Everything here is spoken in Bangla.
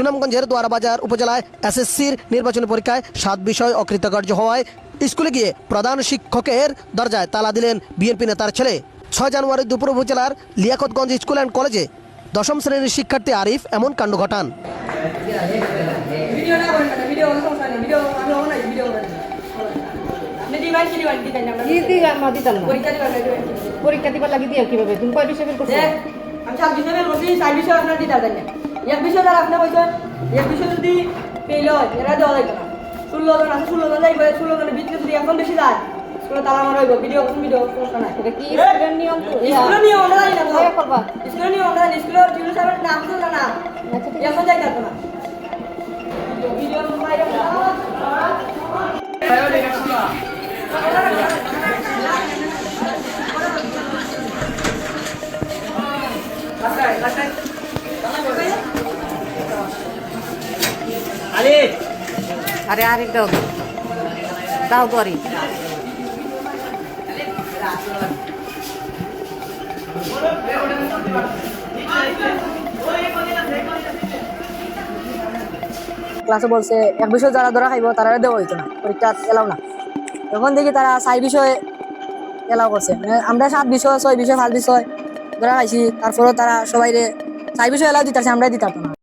সুনামগঞ্জের দোয়ারাবাজার উপজেলায় এসএসসির নির্বাচনী পরীক্ষায় 7 বিষয় অকৃতকার্য হওয়ায় স্কুলে গিয়ে প্রধান শিক্ষকের দরজায় তালা দিলেন বিএনপি নেতার ছেলে। 6 জানুয়ারি দুপুর উপজেলার লিয়াকতগঞ্জ স্কুল অ্যান্ড কলেজে 10ম শ্রেণীর শিক্ষার্থী আরিফ এমন কাণ্ড ঘটান। পরীক্ষা দিবার লাগি দিয়ে কিভাবে তুমি কয় বিষয় করছো? আমি 7 বিষয় বের করছি, 4 বিষয় আপনারা দিতে দেন না। এক বিষয় যারা আপনি কইছেন, এক বিষয় যদি পেল এরা দেওয়া যাইতো না। 16 জন আছে, 16 জন যাইবে, 16 জনের ভিতরে যদি এখন বেশি যায় স্কুলে তালা মারা হইব। ভিডিও সমস্যা নাই। এটা কি স্কুলের নিয়ম? তো স্কুলের নিয়ম আমরা জানি না। কিভাবে করবা? স্কুলের নিয়ম আমরা জানি, স্কুলের টিউটর সাহেবের নাম তো না। এখন যাই যাতো না। ভিডিও বাইরে আরে আরে দাও দাও তো আরে ক্লাসে বলছে এক বিষয় যারা ধরা খাইব তারা দেওয়া হইতো না, পরীক্ষা এলাও না। এখন দেখি তারা 4 বিষয় এলাও করছে। মানে আমরা 7 বিষয় 6 বিষয় 5 বিষয় ধরা খাইছি, তারপরেও তারা সবাই 4 বিষয় এলাও দিতে আমরাই দিতাম না।